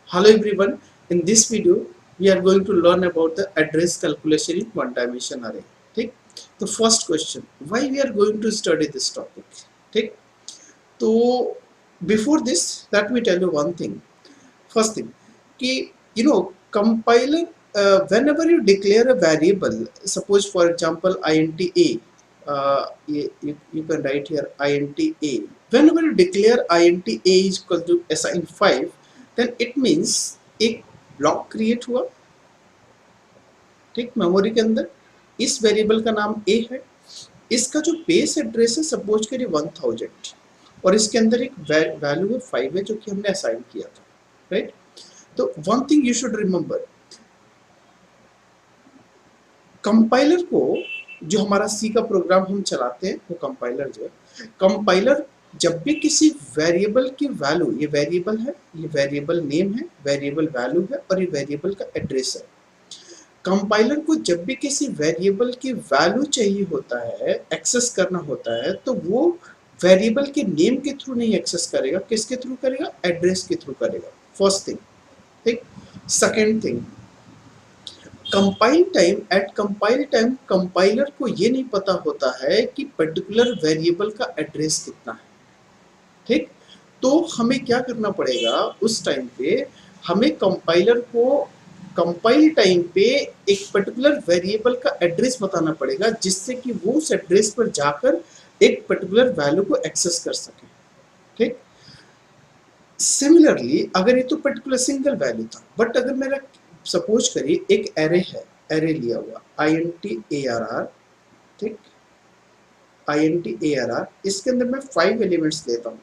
Hello everyone, in this video we are going to learn about the address calculation in one dimension array. ठीक, तो first question, why we are going to study this topic? ठीक, तो before this let me tell you one thing. First thing, कि compiler, whenever you declare a variable, suppose for example int a, you can write here int a. Whenever you declare int a is equal to assign 5, then it means एक block create हुआ, ठीक, memory के अंदर। इस variable का नाम a है, इसका जो बेस एड्रेस है सपोज करिए 1000 और इसके अंदर एक वैल्यू है 5 है जो कि हमने असाइन किया था, राइट। तो one thing you should remember, compiler को, जो हमारा सी का प्रोग्राम हम चलाते हैं वो कंपाइलर जो है, कंपाइलर जब भी किसी वेरिएबल की वैल्यू, ये वेरिएबल है, ये वेरिएबल नेम है, वेरिएबल वैल्यू है और ये वेरिएबल का एड्रेस है। कंपाइलर को जब भी किसी वेरिएबल की वैल्यू चाहिए होता है, एक्सेस करना होता है, तो वो वेरिएबल के नेम के थ्रू नहीं एक्सेस करेगा, किसके थ्रू करेगा? एड्रेस के थ्रू करेगा। फर्स्ट थिंग, ठीक। Second thing, compile time, eight compile time compiler को ये नहीं पता होता है कि पर्टिकुलर वेरिएबल का एड्रेस कितना है, ठीक। तो हमें क्या करना पड़ेगा उस टाइम पे, हमें कंपाइलर को कंपाइल टाइम पे एक पर्टिकुलर वेरिएबल का एड्रेस बताना पड़ेगा, जिससे कि वो उस एड्रेस पर जाकर एक पर्टिकुलर वैल्यू को एक्सेस कर सके, ठीक। सिमिलरली अगर ये तो पर्टिकुलर सिंगल वैल्यू था, बट अगर मेरा सपोज करिए एक एरे है, एरे लिया हुआ INT ARR, ठीक, INT ARR, इसके अंदर मैं 5 एलिमेंट्स लेता हूँ।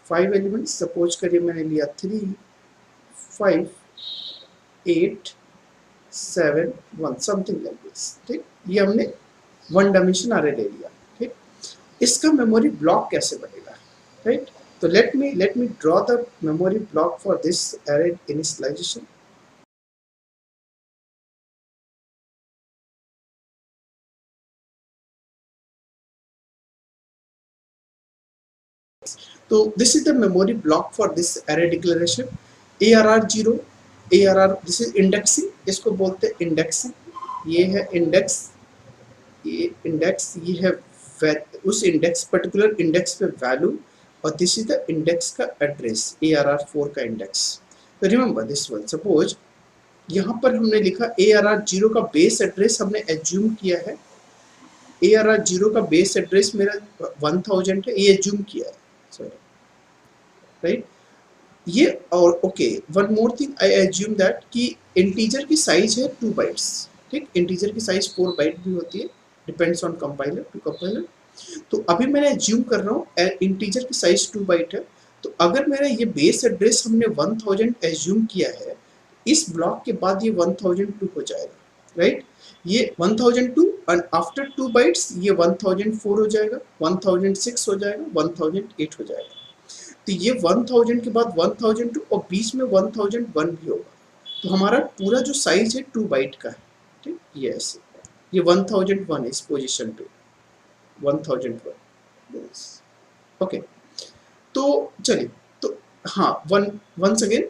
5 एलिमेंट्स सपोज करिए मैंने लिया 3, 5, 8, 7, 1, समथिंग लाइक दिस, ठीक। ये हमने वन डायमेंशन अरे ले लिया, ठीक। इसका मेमोरी ब्लॉक कैसे बनेगा, राइट। तो let me draw the memory block for this array initialization. तो this is the memory block for this array declaration. ARR0, ARR, this is indexing, इसको बोलते हैं इंडेक्सिंग। ये है इंडेक्स, ये इंडेक्स, ये है उस इंडेक्स, पर्टिकुलर इंडेक्स पे वैल्यू, और दिस इज द इंडेक्स का एड्रेस, ARR4 का इंडेक्स। तो रिमेंबर दिस वन, सपोज यहाँ पर हमने लिखा ARR0 का बेस एड्रेस हमने एज्यूम किया है, ARR0 का बेस एड्रेस मेरा 1000 है, ये एज्यूम किया है, सॉरी, राइट। ये और okay, one more thing, I assume that कि इंटीजर की साइज है 2 बाइट्स, ठीक। इंटीजर की साइज 4 बाइट भी होती है, depends on compiler to compiler. तो अभी मैंने एज्यूम कर रहा हूँ इंटीजर की साइज 2 बाइट है, तो अगर मेरा ये बेस एड्रेस हमने 1000 एज्यूम किया है, इस ब्लॉक के बाद ये 1002 हो जाएगा, राइट। ये 1002 एंड आफ्टर 2 बाइट्स ये 1004 हो जाएगा, 1006 हो जाएगा, 1008 हो जाएगा। तो ये 1000 के बाद 1002 और बीच में 1001 भी होगा। तो हमारा पूरा जो साइज है 2 बाइट का है, ठीक। ये ऐसे, ये 1001 इस पोजीशन पे 1001, ओके। तो चलिए, तो हाँ, वंस अगेन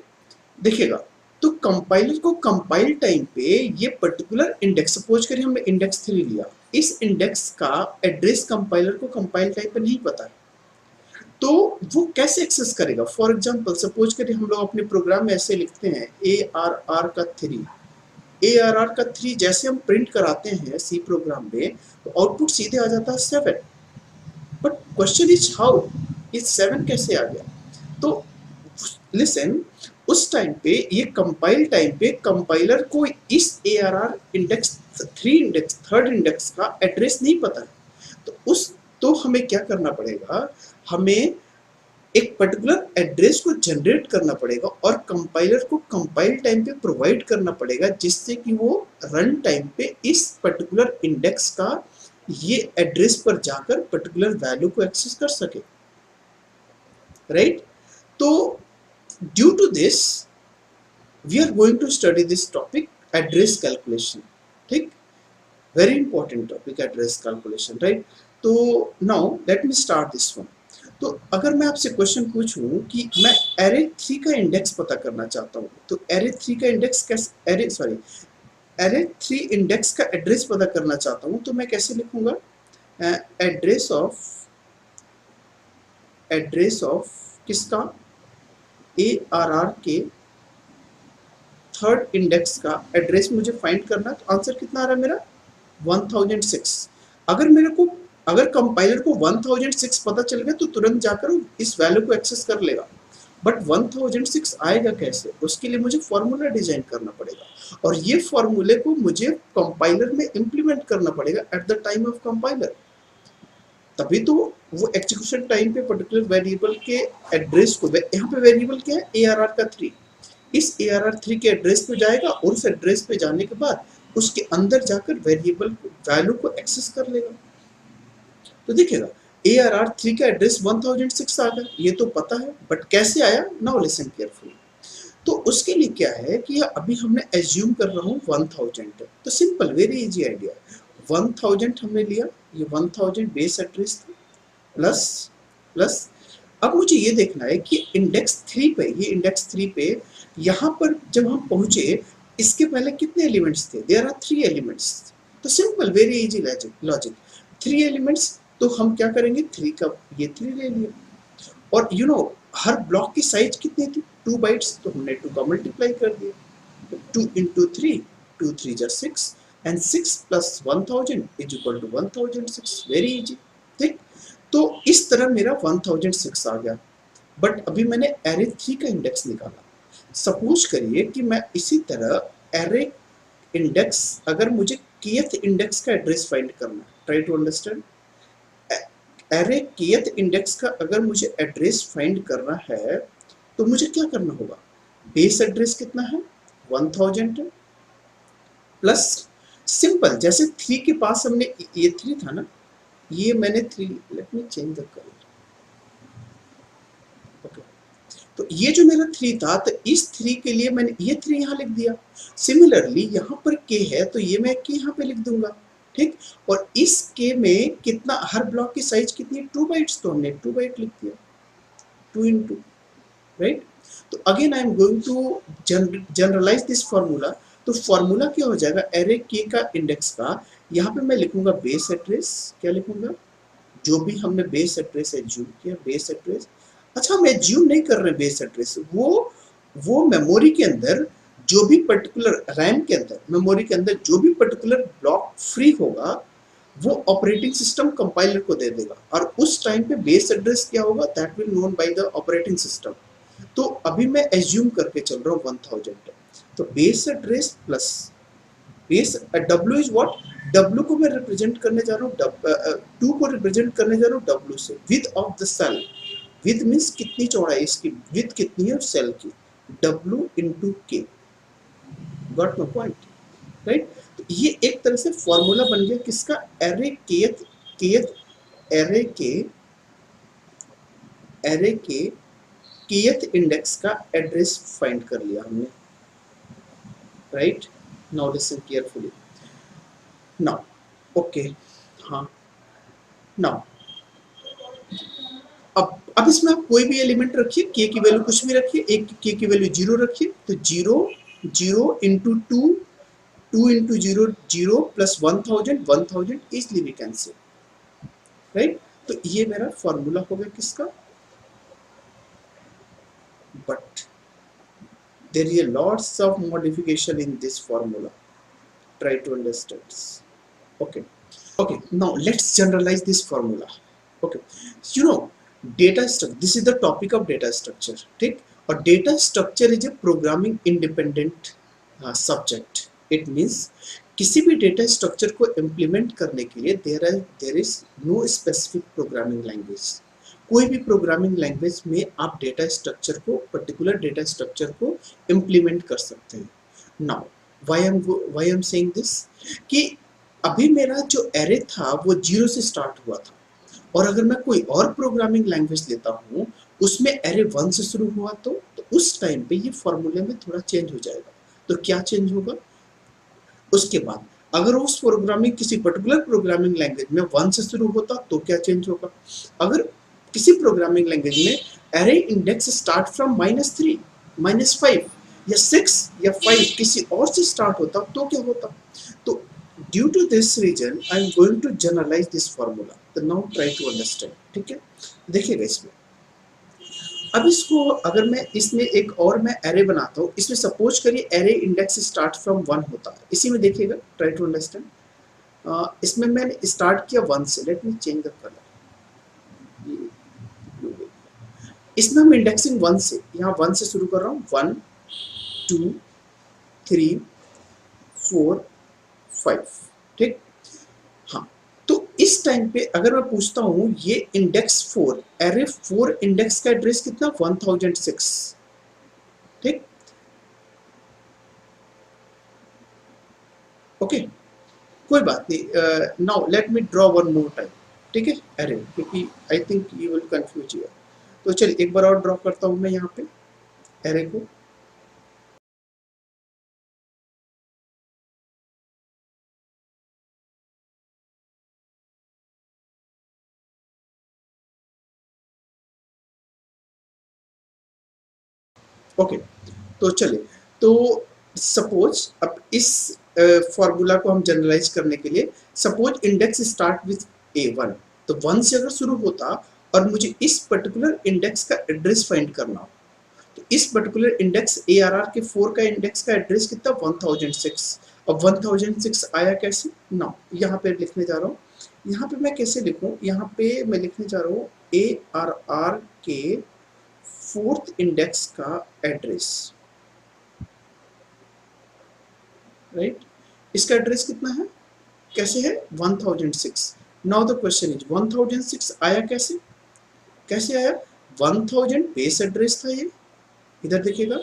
देखिएगा, तो कंपाइलर को कंपाइल टाइम पे ये पर्टिकुलर इंडेक्स, सपोज करिए हमने इंडेक्स 3 लिया, इस इंडेक्स का एड्रेस कंपाइलर को कंपाइल टाइम पे नहीं पता है, तो वो कैसे एक्सेस करेगा? फॉर एग्जांपल सपोज करिए हम लोग अपने प्रोग्राम में ऐसे लिखते हैं ARR का 3, ARR का 3 जैसे हम प्रिंट कराते हैं सी प्रोग्राम में, तो आउटपुट सीधे आ जाता है 7, बट क्वेश्चन इज हाउ ये 7 कैसे आ गया? तो लिसन, उस टाइम पे ये कंपाइल टाइम पे कंपाइलर को इस ARR index 3 index, third index का एड्रेस नहीं पता है, तो हमें क्या करना पड़ेगा, हमें एक पर्टिकुलर एड्रेस को जनरेट करना पड़ेगा और कंपाइलर को कंपाइल टाइम पे प्रोवाइड करना पड़ेगा, जिससे कि वो रन टाइम पे इस पर्टिकुलर इंडेक्स का ये एड्रेस पर जाकर पर्टिकुलर वैल्यू को एक्सेस कर सके, राइट। तो due to this we are going to study this topic, address calculation, ठीक। Very important topic address calculation, right. तो now let me start this one. तो अगर मैं आपसे क्वेश्चन पूछूं कि मैं एरे 3 का इंडेक्स पता करना चाहता हूँ, तो एरे 3 का इंडेक्स कैसे, एरे 3 इंडेक्स का एड्रेस पता करना चाहता हूँ, तो मैं कैसे लिखूंगा? एड्रेस ऑफ किसका? ARR के थर्ड इंडेक्स का एड्रेस मुझे फाइंड करना है। तो आंसर कितना आ रहा है मेरा? 1006। अगर मेरे को, अगर कंपाइलर को 1006 पता चल गया तो तुरंत जाकर इस वैल्यू को एक्सेस कर लेगा। बट 1006 आएगा कैसे? उसके लिए मुझे फॉर्मूला डिजाइन करना पड़ेगा, और ये फॉर्मूले को मुझे कंपाइलर में इंप्लीमेंट करना पड़ेगा at the time of compiler. तभी तो वो एग्जीक्यूशन टाइम पे पर्टिकुलर वेरिएबल के एड्रेस को, यहाँ पे वेरिएबल क्या है? ARR का 3, इस ARR 3 के एड्रेस पे जाएगा, और उस एड्रेस पे जाने के बाद उसके अंदर जाकर वेरिएबल वैल्यू को एक्सेस कर लेगा। तो देखिएगा ARR 3 का एड्रेस 1006 आ गया, ये तो पता है, बट कैसे आया? Now listen carefully. तो उसके लिए क्या है कि अभी हमने एज्यूम कर रहा हूँ 1000, तो सिंपल वेरी इजी आइडिया, 1000 हमने लिया, ये 1000 बेस एड्रेस था, प्लस प्लस अब मुझे ये देखना है कि इंडेक्स 3 पे, ये इंडेक्स 3 पे यहाँ पर जब हम पहुंचे, इसके पहले कितने एलिमेंट्स थे? There are 3 elements. तो simple very easy logic, 3 elements, तो हम क्या करेंगे? 3 का ये 3 ले लिया, और हर ब्लॉक की साइज कितनी थी? 2 बाइट्स, तो हमने 2 का मल्टीप्लाई कर दिया, 2 into 3, 2 3 जा 6, and 6 plus 1000 is equal to 1006, very easy. ठीक, तो इस तरह मेरा 1006 आ गया। बट अभी मैंने एरे 3 का इंडेक्स निकाला। सपोज करिए कि मैं इसी तरह एरे इंडेक्स, अगर मुझे kth इंडेक्स का एड्रेस फाइंड करना है, try to understand, array kth index का अगर मुझे एड्रेस फाइंड करना है, तो मुझे क्या करना होगा? बेस एड्रेस कितना है? 1000 प्लस, सिंपल जैसे 3 के पास हमने, ये 3 था ना, ये मैंने 3, let me change the colour, okay, तो ये जो मेरा 3 था, तो इस 3 के लिए मैंने ये 3 यहाँ लिख दिया। सिमिलरली यहाँ पर k है, तो ये मैं k यहाँ पे लिख दूंगा। ठीक, और इस k में कितना, हर ब्लॉक की साइज कितनी है? 2 बाइट्स, तो हमने 2 बाइट लिख दिया, 2 into, राइट। तो again I am going to generalise this formula. तो फॉर्मूला क्या हो जाएगा? एरे k का इंडेक्स का, यहाँ पे मैं लिखूंगा बेस एड्रेस, क्या लिखूंगा? जो भी हमने बेस एड्रेस एज्यूम किया, बेस एड्रेस। अच्छा, हम एज्यूम नहीं कर रहे बेस एड्रेस, वो मेमोरी के अंदर जो भी पर्टिकुलर रैम के अंदर, मेमोरी के अंदर जो भी पर्टिकुलर ब्लॉक फ्री होगा, वो ऑपरेटिंग सिस्टम कंपाइलर को दे देगा, और उस टाइम पे बेस एड्रेस क्या होगा? That will known by the operating system. तो अभी मैं एज्यूम करके चल रहा हूँ 1000, तो base address plus base, W is what? W को मैं रिप्रेजेंट करने जा रहा हूँ, 2 को रिप्रेजेंट करने जा रहा हूँ W से, width of the cell. Width means कितनी चौड़ाई इसकी, विथ कितनी है सेल की, W into K, got my point, right. तो ये एक तरह से फॉर्मूला बन गया किसका? एरे के kth इंडेक्स का एड्रेस फाइंड कर लिया हमने, right. Now listen carefully, now okay, हाँ, नाउ अब इसमें आप कोई भी एलिमेंट रखिए, k की वैल्यू कुछ भी रखिए, एक k की वैल्यू 0 रखिए, तो 0 into 2, 2 into 0 0 plus 1000 easily we can say, right. तो ये मेरा फॉर्मूला हो गया किसका? But there is a lots of modification in this formula, try to understand. Okay, now let's generalize this formula. Okay, data structure, this is the topic of data structure, ठीक। और data structure is a programming independent subject. It means किसी भी data structure को implement करने के लिए there is no specific programming language. कोई भी प्रोग्रामिंग लैंग्वेज में आप डेटा स्ट्रक्चर को, पर्टिकुलर डेटा स्ट्रक्चर को इम्प्लीमेंट कर सकते हैं। Now why I am saying this, कि अभी मेरा जो एरे था वो 0 से स्टार्ट हुआ था, और अगर मैं कोई और प्रोग्रामिंग लैंग्वेज लेता हूँ, उसमें एरे 1 से शुरू हुआ, तो उस टाइम पे ये फॉर्मूले में थोड़ा चेंज हो जाएगा। तो क्या चेंज होगा? उसके बाद अगर उस प्रोग्रामिंग, किसी पर्टिकुलर प्रोग्रामिंग लैंग्वेज में 1 से शुरू होता, तो क्या चेंज होगा? अगर किसी प्रोग्रामिंग लैंग्वेज में एरे इंडेक्स स्टार्ट फ्रॉम -3, -5 या 6 या 5 किसी और से स्टार्ट होता तो क्या होता? तो due to this reason I am going to generalise this formula, तो नाउ ट्राई टू अंडरस्टैंड। ठीक है, देखिएगा इसमें, अब इसको अगर मैं इसमें एक और मैं एरे बनाता हूँ, इसमें सपोज करिए एरे इंडेक्स स्टार्ट फ्रॉम 1 होता है, इसी में देखिएगा, ट्राई टू अंडरस्टैंड। इसमें मैंने स्टार्ट किया 1 से, let me change the colour, इसमें हम इंडेक्सिंग 1 से, यहाँ 1 से शुरू कर रहा हूँ, 1 2 3 4 5, ठीक। हाँ, तो इस टाइम पे अगर मैं पूछता हूँ ये इंडेक्स 4, एरे 4 इंडेक्स का एड्रेस कितना, 1006, ठीक। ओके, कोई बात नहीं, now let me draw one more time, ठीक है, एरे, क्योंकि आई think you will confuse here. तो चलिए एक बार और ड्रॉ करता हूँ मैं यहाँ पे एरे को। ओके, तो चलिए, तो सपोज अब इस फॉर्मूला को हम जनरलाइज करने के लिए, suppose index start with A1, तो 1 से अगर शुरू होता और मुझे इस पर्टिकुलर इंडेक्स का एड्रेस फाइंड करना हो, तो इस पर्टिकुलर इंडेक्स ARR के 4 का इंडेक्स का एड्रेस कितना, 1006। अब 1006 आया कैसे ना, यहाँ पे लिखने जा रहा हूँ, यहाँ पे मैं कैसे लिखूँ, यहाँ पे मैं लिखने जा रहा हूँ ARR के 4th इंडेक्स का एड्रेस, राइट। इसका एड्रेस कितना है, कैसे है, 1006। नाउ द क्वेश्चन इज 1006 आया कैसे, कैसे आया, 1000 बेस एड्रेस था ये, इधर देखिएगा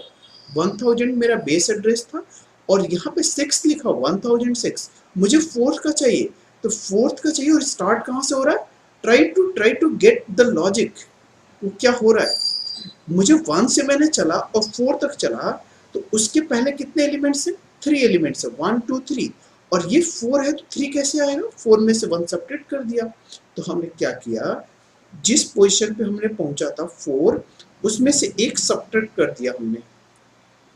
1000 मेरा बेस एड्रेस था, और यहाँ पे 6 लिखा 1006, मुझे फोर्थ का चाहिए, तो फोर्थ का चाहिए, और स्टार्ट कहाँ से हो रहा है, try to get the logic, वो क्या हो रहा है, मुझे 1 से मैंने चला और 4 तक चला, तो उसके पहले कितने एलिमेंट्स हैं, 3 एलिमेंट्स है, 1 2 3, और ये 4 है, तो 3 कैसे आएगा, 4 में से 1 सब्ट्रैक्ट कर दिया। तो हमने क्या किया, जिस पोजीशन पे हमने पहुंचा था 4, उसमें से एक सब्ट्रैक्ट कर दिया हमने,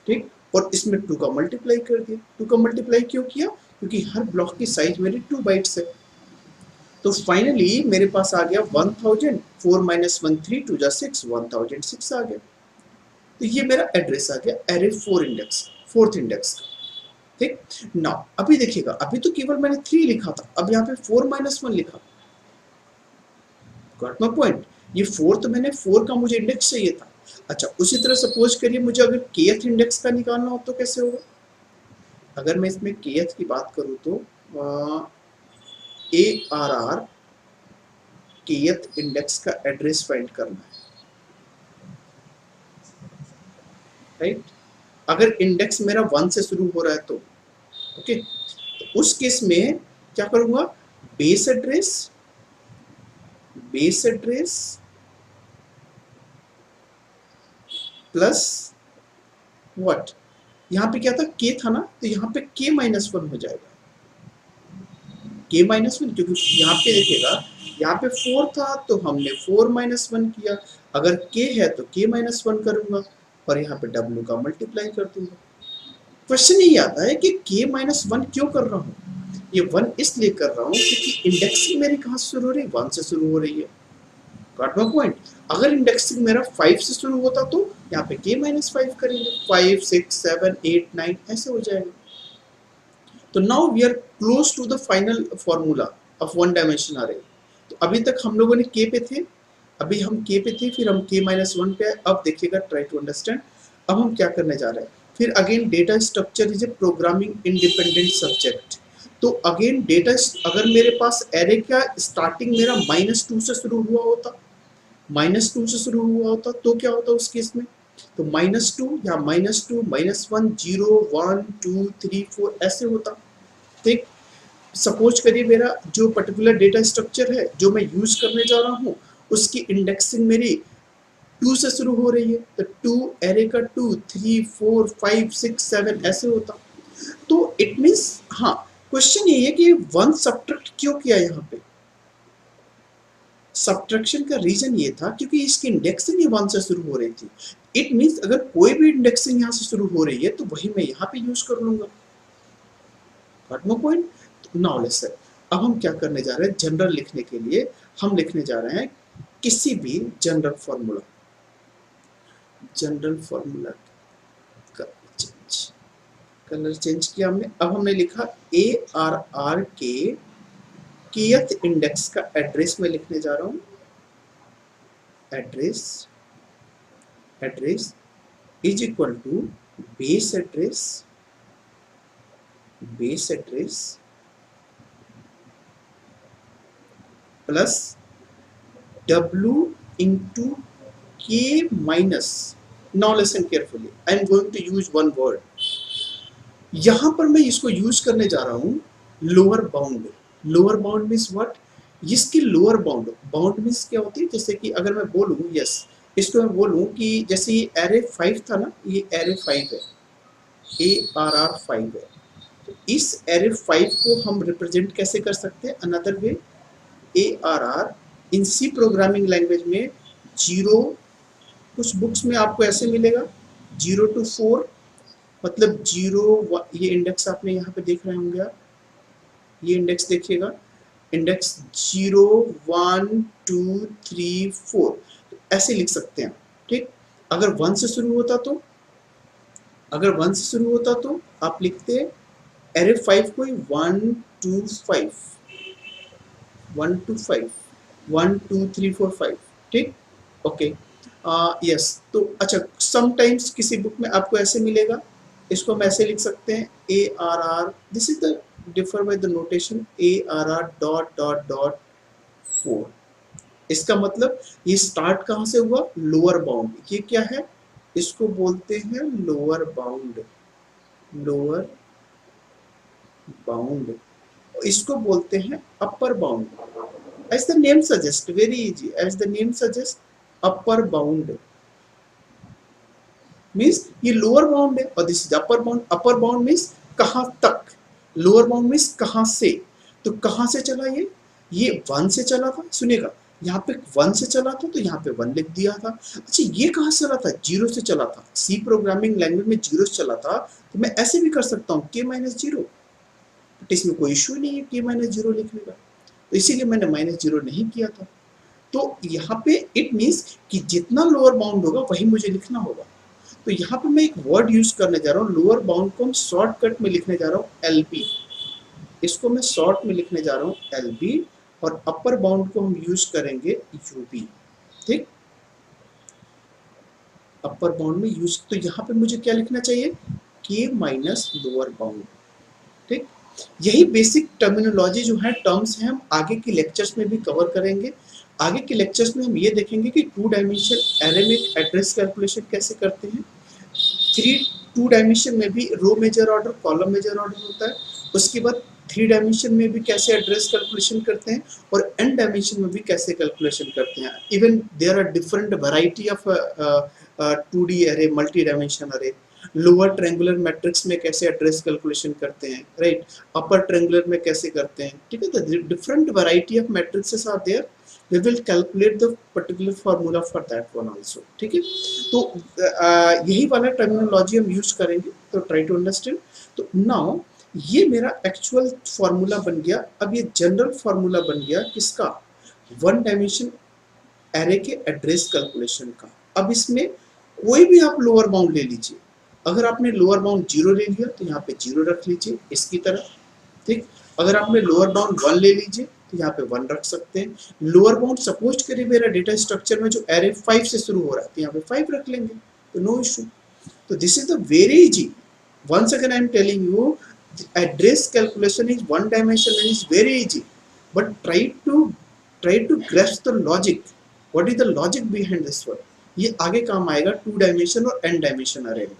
ठीक, और इसमें 2 का मल्टीप्लाई कर दिया। 2 का मल्टीप्लाई क्यों किया, क्योंकि हर ब्लॉक की साइज मेरी 2 बाइट्स है। तो फाइनली मेरे पास आ गया 1000, 4 - 1 3 2 जा 6, 1006 आ गया। तो ये मेरा एड्रेस आ गया एरे 4 इंडेक्स, 4th इंडेक्स का, ठीक। नाउ अभी देखिएगा, अभी तो केवल मैंने 3 लिखा था, अब यहाँ पे 4 - 1 लिखा, गॉट माय पॉइंट, ये 4 तो मैंने 4 का मुझे इंडेक्स चाहिए था। अच्छा, उसी तरह सपोज करिए मुझे अगर kth इंडेक्स का निकालना हो तो कैसे होगा, अगर मैं इसमें kth की बात करूँ तो ARR kth इंडेक्स का एड्रेस फाइंड करना है, राइट। अगर इंडेक्स मेरा 1 से शुरू हो रहा है तो ओके, तो उस केस में क्या करूंगा, base address, base address plus what, यहाँ पे क्या था, k था ना, तो यहाँ पे k - 1 हो जाएगा, k - 1, क्योंकि यहाँ पे देखिएगा, यहाँ पे 4 था तो हमने 4 - 1 किया, अगर k है तो k - 1 करूंगा, और यहाँ पे w का मल्टीप्लाई कर दूंगा। क्वेश्चन यही आता है कि k - 1 क्यों कर रहा हूँ, ये 1 इसलिए कर रहा हूँ क्योंकि इंडेक्सिंग मेरी कहाँ से शुरू हो रही है, 1 से शुरू हो रही है, गॉट माय पॉइंट। अगर इंडेक्सिंग मेरा 5 से शुरू होता तो यहाँ पे k - 5 करेंगे, 5 6 7 8 9 ऐसे हो जाएगा। तो now we are close to the final formula of one dimension array. तो अभी तक हम लोगों ने k पे थे, अभी हम k पे थे, फिर हम k - 1 पे, अब देखिएगा, ट्राई टू अंडरस्टैंड, अब हम क्या करने जा रहे हैं, फिर again data structure is a programming independent subject. तो अगेन डेटा, अगर मेरे पास एरे का स्टार्टिंग मेरा -2 से शुरू हुआ होता, -2 से शुरू हुआ होता तो क्या होता उस केस में, तो -2 या -2 -1 0 1 2 3 4 ऐसे होता, ठीक। सपोज करिए मेरा जो पर्टिकुलर डेटा स्ट्रक्चर है जो मैं यूज करने जा रहा हूँ, उसकी इंडेक्सिंग मेरी 2 से शुरू हो रही है, तो 2 एरे का 2 3 4 5 6 7 ऐसे होता। तो इट मीन्स, हाँ, क्वेश्चन ये है कि 1 सब्ट्रैक्ट क्यों किया यहाँ पे, सब्ट्रैक्शन का रीजन ये था क्योंकि इसकी इंडेक्सिंग ही 1 से शुरू हो रही थी। इट मीन्स अगर कोई भी इंडेक्सिंग यहाँ से शुरू हो रही है तो वही मैं यहाँ पे यूज कर लूंगा। Got my point? Now listen, अब हम क्या करने जा रहे हैं, जनरल लिखने के लिए हम लिखने जा रहे हैं किसी भी जनरल फॉर्मूला, जनरल फॉर्मूला का चेंज, कलर चेंज किया हमने। अब हमने लिखा ए आर आर के kth इंडेक्स का एड्रेस में लिखने जा रहा हूं, address, address is equal to base address, base address plus w into k minus, now listen carefully, I am going to use one word, यहां पर मैं इसको यूज करने जा रहा हूं lower bound. Lower bound means what, इसकी lower bound, bound means क्या होती है, जैसे कि अगर मैं बोलूं यस, इसको मैं बोलूं कि जैसे ये एरे 5 था ना, ये एरे 5 है, ARR 5 है, तो इस एरे 5 को हम रिप्रेजेंट कैसे कर सकते हैं, अनदर वे, ARR इन सी प्रोग्रामिंग लैंग्वेज में 0, कुछ बुक्स में आपको ऐसे मिलेगा 0 to 4, मतलब 0, ये इंडेक्स आपने यहाँ पे देख रहे होंगे आप, ये इंडेक्स देखिएगा, इंडेक्स 0 1 2 3 4, ऐसे लिख सकते हैं, ठीक। अगर 1 से शुरू होता तो, अगर 1 से शुरू होता तो आप लिखते एरे 5 को 1 2 5, 1 2 5, 1 2 3 4 5, ठीक, ओके। यस, तो अच्छा, समटाइम्स किसी बुक में आपको ऐसे मिलेगा, इसको हम ऐसे लिख सकते हैं ARR, this is the differ by the notation ARR dot dot dot 4, इसका मतलब ये स्टार्ट कहाँ से हुआ, लोअर बाउंड, ये क्या है, इसको बोलते हैं लोअर बाउंड, लोअर बाउंड, इसको बोलते हैं upper bound, as the name suggests, very easy, as the name suggests, upper bound means ये लोअर बाउंड है और this is upper bound. Upper bound means कहां तक, लोअर बाउंड मीन्स कहां से, तो कहां से चला ये 1 से चला था, सुनिएगा, यहाँ पे 1 से चला था तो यहाँ पे 1 लिख दिया था। अच्छा, ये कहां से चला था, 0 से चला था, सी प्रोग्रामिंग लैंग्वेज में 0 से चला था, तो मैं ऐसे भी कर सकता हूँ k-0, बट इसमें कोई इश्यू नहीं है k-0 लिखने का, तो इसीलिए मैंने -0 नहीं किया था। तो यहाँ पे इट मीन्स कि जितना लोअर बाउंड होगा वही मुझे लिखना होगा। तो यहाँ पे मैं एक वर्ड यूज करने जा रहा हूँ, लोअर बाउंड को हम शॉर्टकट में लिखने जा रहा हूँ LB, इसको मैं शॉर्ट में लिखने जा रहा हूँ LB, और अपर बाउंड को हम यूज करेंगे UB, ठीक, अपर बाउंड में यूज, तो यहाँ पे मुझे क्या लिखना चाहिए, K माइनस लोअर बाउंड, ठीक। यही बेसिक टर्मिनोलॉजी जो है, टर्म्स हैं, हम आगे के लेक्चर्स में भी कवर करेंगे। आगे के लेक्चर्स में हम ये देखेंगे कि 2 डायमेंशन एरे में एड्रेस कैलकुलेशन कैसे करते हैं, 2 डायमेंशन में भी row major order, column major order होता है, उसके बाद 3 डायमेंशन में भी कैसे एड्रेस कैलकुलेशन करते हैं, और n डायमेंशन में भी कैसे कैलकुलेशन करते हैं। Even there are different variety of 2D array, multi dimension array, lower triangular matrix में कैसे एड्रेस कैलकुलेशन करते हैं, राइट, अपर ट्रायंगुलर में कैसे करते हैं, ठीक है। The different variety of matrixes are there, we will calculate the particular formula for that one also, ठीक है। तो यही वाला टर्मिनोलॉजी हम यूज करेंगे, तो ट्राई टू अंडरस्टैंड। तो नाउ ये मेरा एक्चुअल फार्मूला बन गया, अब ये जनरल फार्मूला बन गया किसका, 1 डायमेंशन एरे के एड्रेस कैलकुलेशन का। अब इसमें कोई भी आप लोअर बाउंड ले लीजिए, अगर आपने लोअर बाउंड 0 ले लिया तो यहाँ पे 0 रख लीजिए इसकी तरह, ठीक। अगर आपने लोअर बाउंड 1 ले लीजिए तो यहाँ पे 1 रख सकते हैं। लोअर बाउंड सपोज करिए मेरा डेटा स्ट्रक्चर में जो एरे 5 से शुरू हो रहा है, तो यहाँ पे 5 रख लेंगे, तो नो इशू। तो this is the very easy, once again I am telling you, address calculation is 1 dimensional, is very easy, but try to grasp the logic, what is the logic behind this one, ये आगे काम आएगा 2 dimension और n dimension array में।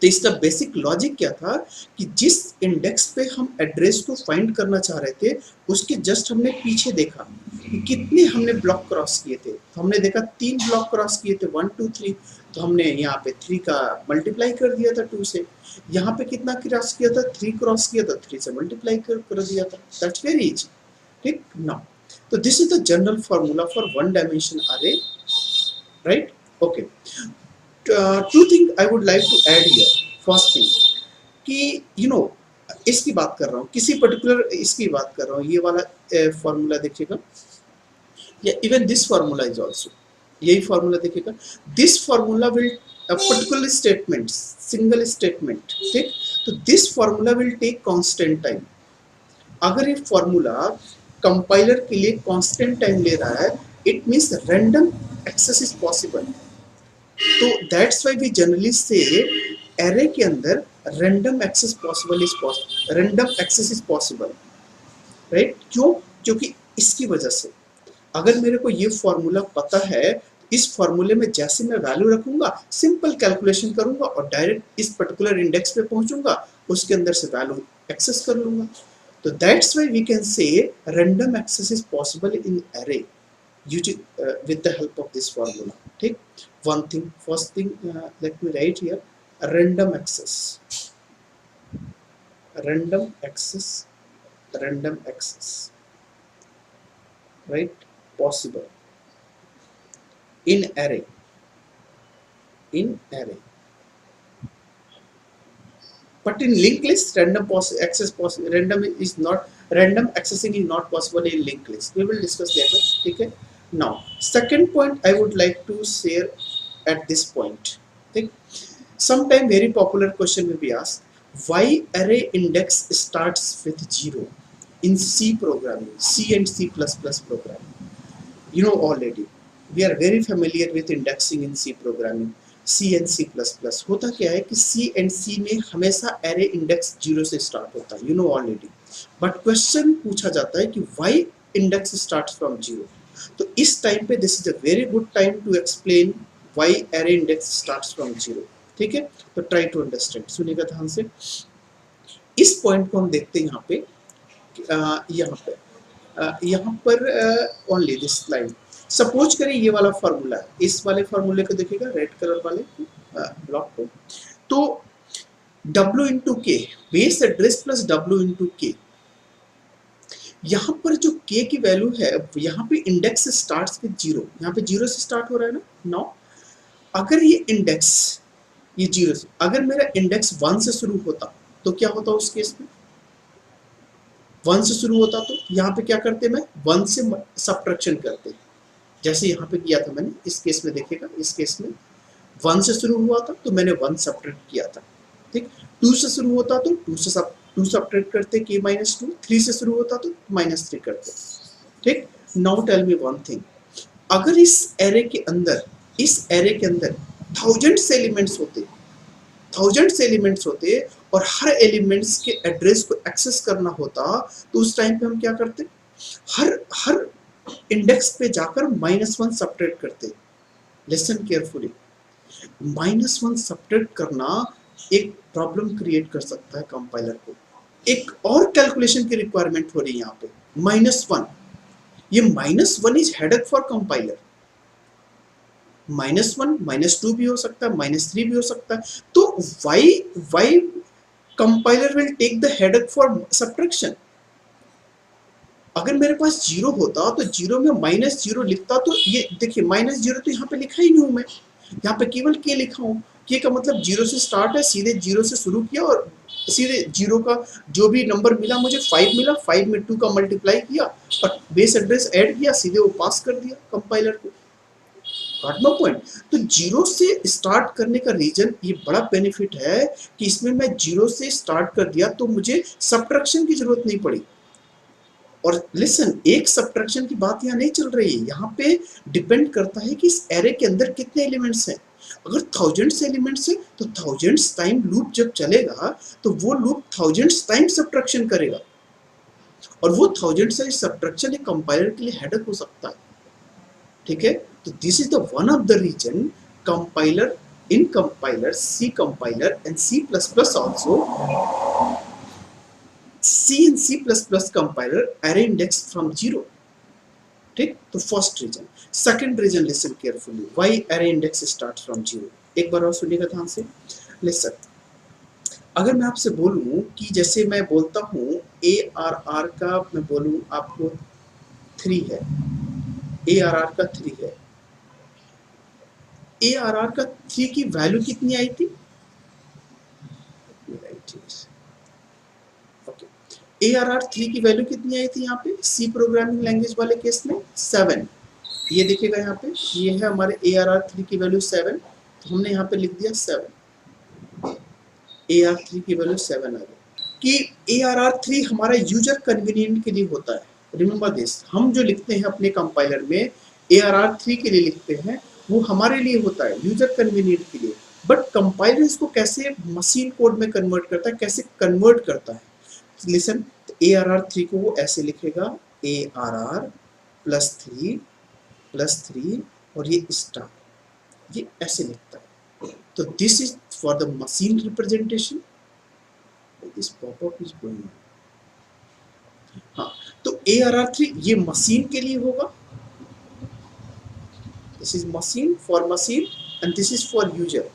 तो इसका basic logic क्या था कि जिस इंडेक्स पे हम एड्रेस को फाइंड करना चाह रहे थे, उसके जस्ट हमने पीछे देखा कि कितने हमने ब्लॉक क्रॉस किए थे, तो हमने देखा 3 ब्लॉक क्रॉस किए थे, 1 2 3, तो हमने यहाँ पे 3 का मल्टीप्लाई कर दिया था 2 से, यहाँ पे कितना क्रॉस किया था, 3 क्रॉस किया था, 3 से मल्टीप्लाई कर दिया था, दैट्स वेरी इजी, ठीक। नाउ तो this is the general formula for one dimension array, right? Okay, two thing I would like to add here. First thing कि यू नो इसकी बात कर रहा हूँ, किसी पर्टिकुलर इसकी बात कर रहा हूँ, ये वाला फॉर्मूला देखिएगा, या even this formula is also, यही फॉर्मूला देखिएगा। This formula will particular statement, single statement, ठीक? तो this formula will take constant time. अगर ये फॉर्मूला कंपाइलर के लिए कांस्टेंट टाइम ले रहा है, it means random access is possible. तो that's why we generally say array के अंदर random access possible is possible, random access is possible, right? क्यों? क्योंकि इसकी वजह से अगर मेरे को ये फॉर्मूला पता है, इस फॉर्मूले में जैसे मैं वैल्यू रखूंगा, सिंपल कैलकुलेशन करूंगा और डायरेक्ट इस पर्टिकुलर इंडेक्स पे पहुंचूंगा, उसके अंदर से वैल्यू एक्सेस कर लूंगा। तो that's why we can say random access is possible in array using with the help of this formula, ठीक? One thing, first thing, let me write here, random access, random access, random access, right? Possible in array, in array, but in linked list random access possible, random is not, random accessing is not possible in linked list. We will discuss later, okay? Now second point I would like to share at this point, ठीक? Sometime very popular question will be asked, why array index starts with 0 in C programming, C and C++ programming? You know already, we are very familiar with indexing in C programming, C and C++। होता क्या है कि C and C में हमेशा array index 0 से start होता है, you know already, but question पूछा जाता है कि why index starts from 0? तो इस टाइम पे this is a very good time to explain why array index starts from 0, ठीक है? तो ट्राई टू अंडरस्टैंड, सुनिएगा ध्यान से। इस पॉइंट को हम देखते हैं यहाँ पे, यहाँ पर ओनली दिस लाइन। सपोज करें ये वाला फार्मूला है, इस वाले फार्मूले को देखिएगा, रेड कलर वाले ब्लॉक को, तो W इंटू के, base address plus W into के, यहाँ पर जो k की वैल्यू है, यहाँ पे इंडेक्स स्टार्ट्स विद 0, यहाँ पे 0 से स्टार्ट हो रहा है ना। नाउ अगर ये इंडेक्स, ये 0 से, अगर मेरा इंडेक्स 1 से शुरू होता तो क्या होता उस केस में? 1 से शुरू होता तो यहाँ पे क्या करते, मैं 1 से सब्ट्रैक्शन करते, जैसे यहाँ पे किया था मैंने। इस केस में देखिएगा, इस केस में 1 से शुरू हुआ था तो मैंने 1 सब्ट्रैक्ट किया था, ठीक? 2 से शुरू होता तो 2 सब्ट्रैक्ट करते k माइनस 2, 3 से शुरू होता तो -3 करते, ठीक? Now tell me one thing, अगर इस एरे के अंदर, इस एरे के अंदर थाउजेंड्स एलिमेंट्स होते, थाउजेंड्स एलिमेंट्स होते और हर एलिमेंट्स के एड्रेस को एक्सेस करना होता, तो उस टाइम पे हम क्या करते? हर इंडेक्स पे जाकर -1 सब्ट्रैक्ट करते। लिसन केयरफुली, -1 सब्ट्रैक्ट करना एक प्रॉब्लम क्रिएट कर सकता है कंपाइलर को। एक और कैलकुलेशन की रिक्वायरमेंट हो रही है यहाँ पे, -1, ये -1 इज हेडेक फॉर कंपाइलर। -1, -2 भी हो सकता है, -3 भी हो सकता है। तो why compiler will take the headache for subtraction? अगर मेरे पास 0 होता तो 0 में -0 लिखता, तो ये देखिए -0 तो यहाँ पे लिखा ही नहीं हूँ मैं, यहाँ पे केवल k लिखा हूँ। k का मतलब 0 से स्टार्ट है, सीधे 0 से शुरू किया और सीधे 0 का जो भी नंबर मिला मुझे 5 मिला, 5 में 2 का मल्टीप्लाई किया और बेस एड्रेस ऐड किया, सीधे वो पास कर दिया कंपाइलर को। Got my point? तो 0 से स्टार्ट करने का रीजन, ये बड़ा बेनिफिट है कि इसमें मैं 0 से स्टार्ट कर दिया तो मुझे सब्ट्रैक्शन की जरूरत नहीं पड़ी। और लिसन, एक सब्ट्रैक्शन की बात यहाँ नहीं चल रही है, यहाँ पे डिपेंड करता है कि इस एरे के अंदर कितने एलिमेंट्स हैं। अगर थाउजेंड्स एलिमेंट्स है तो थाउजेंड्स टाइम लूप जब चलेगा तो वो लूप थाउजेंड्स टाइम सब्ट्रैक्शन करेगा, और वो थाउजेंड्स टाइम सब्ट्रैक्शन एक कंपाइलर के लिए हेडेक हो सकता है, ठीक है? तो this is the one of the reason compiler, in compiler, C compiler and C++ also, C and C++ compiler array index from 0, ठीक? तो first reason. Second reason, listen carefully, why array index starts from 0। एक बार और सुनिएगा ध्यान से। Listen, अगर मैं आपसे बोलूं कि जैसे मैं बोलता हूं ARR का, मैं बोलूं आपको 3 है, ARR का 3 है। ARR का 3 की वैल्यू कितनी आई थी? ARR 3 की वैल्यू कितनी आई थी यहाँ पे सी प्रोग्रामिंग लैंग्वेज वाले केस में? 7। ये देखिएगा यहाँ पे, ये है हमारे ARR 3 की वैल्यू 7, तो हमने यहाँ पे लिख दिया 7, ARR 3 की वैल्यू 7 आ गई। कि ARR 3 हमारा यूजर कन्वीनियंट के लिए होता है, रिमेंबर दिस। हम जो लिखते हैं अपने कंपाइलर में ARR 3 के लिए लिखते हैं, वो हमारे लिए होता है यूजर कन्वीनियंट के लिए, बट कंपाइलर इसको कैसे मशीन कोड में कन्वर्ट करता है, कैसे कन्वर्ट करता है, लिसन। ARR 3 को वो ऐसे लिखेगा, ARR +3 और ये स्टार, ये ऐसे लिखता है। तो this is for the machine representation, this popup is going. हाँ, तो ARR 3 ये मशीन के लिए होगा, this is machine for machine and this is for user.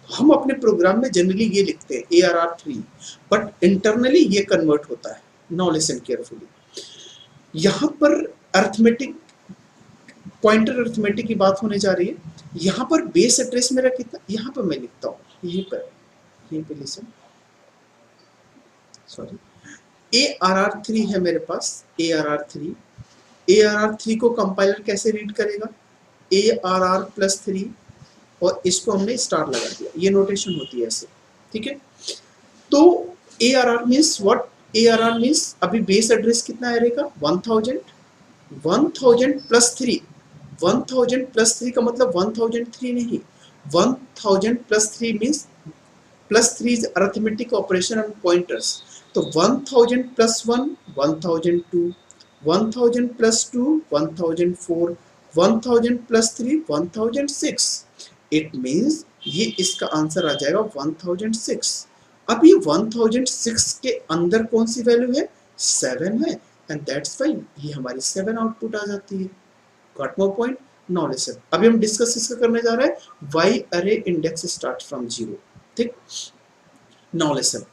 हम अपने प्रोग्राम में जनरली ये लिखते हैं ARR 3, बट इंटरनली ये कन्वर्ट होता है। नाउ लिसन केयरफुली, यहाँ पर अर्थमेटिक, पॉइंटर अर्थमेटिक की बात होने जा रही है। यहाँ पर बेस एड्रेस मेरा कितना, यहाँ पर मैं लिखता हूँ, यहीं पे लिसन, सॉरी, ARR 3 है मेरे पास, ARR 3 को कंपाइलर कैसे रीड करेगा, ARR +3 और इसको हमने स्टार लगा दिया, ये नोटेशन होती है ऐसे, ठीक है। तो ARR means what, ARR means अभी बेस एड्रेस कितना है रहेगा 1000 +3, 1000 +3 का मतलब 1003 नहीं, 1000 +3 means +3 is arithmetic operation on pointers. तो 1000 +1 1002, 1000 +2 1004, 1000 +3 1006। इट मीन्स ये इसका आंसर आ जाएगा 1006। अब ये 1006 के अंदर कौन सी वैल्यू है, 7 है, एंड दैट्स व्हाई ये हमारी 7 आउटपुट आ जाती है। Got my point? Now listen, अभी हम डिस्कस इसका करने जा रहे हैं व्हाई अरे इंडेक्स स्टार्ट फ्रॉम 0, ठीक। नाउ लिसन,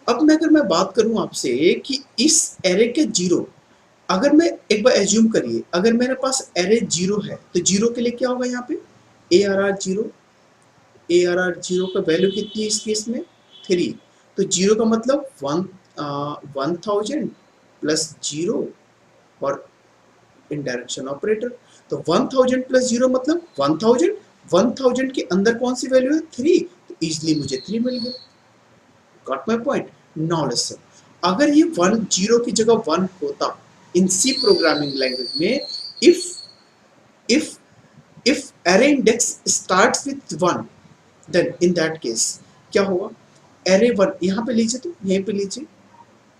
अब अगर मैं बात करूं आपसे कि इस एरे के 0, अगर मैं एक बार एज्यूम करिए, अगर मेरे पास एरे 0 है तो 0 के लिए क्या होगा, यहाँ पे ARR 0, ARR 0 का वैल्यू कितनी है इस केस में 3, तो 0 का मतलब 1000 +0 और इंडायरेक्शन ऑपरेटर। तो 1000 +0 मतलब 1000, 1000 के अंदर कौन सी वैल्यू है 3, तो इजीली मुझे 3 मिल गया। Got my point? Now listen, अगर ये 0 की जगह 1 होता इन सी प्रोग्रामिंग लैंग्वेज में, if array index starts with 1, then in that case क्या होगा, array 1 यहाँ पे लीजिए, तो यहीं पे लीजिए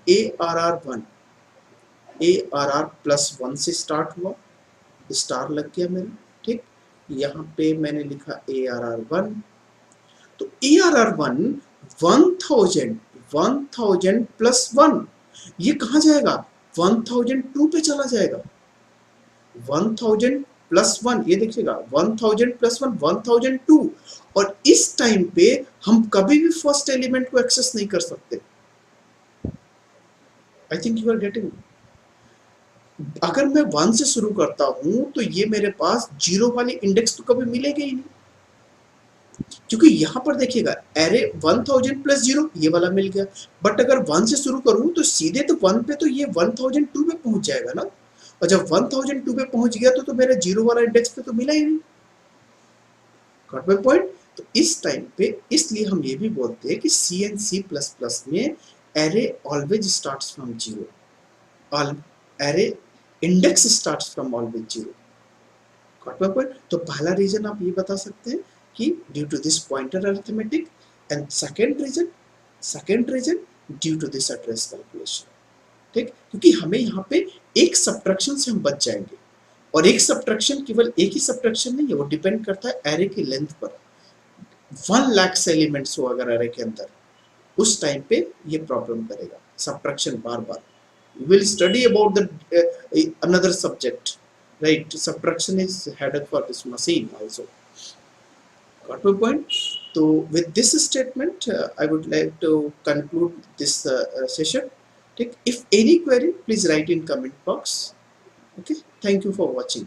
ARR 1, ARR +1 से स्टार्ट हुआ, स्टार लग गया मेरा, ठीक। यहाँ पे मैंने लिखा ARR 1, तो ARR 1 1000 +1, ये कहाँ जाएगा, 1002 पे चला जाएगा। 1000 +1, ये देखिएगा 1000 +1 1002, और इस टाइम पे हम कभी भी फर्स्ट एलिमेंट को एक्सेस नहीं कर सकते। I think you are getting. अगर मैं 1 से शुरू करता हूं तो ये मेरे पास 0 वाली इंडेक्स तो कभी मिलेगा ही नहीं, क्योंकि यहां पर देखिएगा एरे 1000 +0 ये वाला मिल गया, बट अगर 1 से शुरू करूं तो सीधे तो 1 पे तो ये 1002 पे पहुंच जाएगा ना, और जब 1002 पे पहुंच गया तो मेरा 0 वाला इंडेक्स पे तो मिला ही नहीं। Got my point? तो इस टाइम पे इसलिए हम ये भी बोलते हैं कि C एंड C++ में array always starts from 0, all array index starts from always 0। Got my point? तो पहला रीजन आप ये बता सकते हैं कि due to this pointer arithmetic, and second reason due to this address calculation, ठीक। क्योंकि हमें यहाँ पे एक सब्ट्रैक्शन से हम बच जाएंगे, और एक सब्ट्रैक्शन केवल एक ही सब्ट्रैक्शन नहीं है, वो डिपेंड करता है एरे की लेंथ पर। 1 लाख से एलिमेंट्स हो अगर एरे के अंदर, उस टाइम पे ये प्रॉब्लम करेगा subtraction bar bar. We will study about the another subject, right? Subtraction is headed for this machine also. Got my point? So with this statement, I would like to conclude this session. If any query, please write in comment box. Okay, thank you for watching.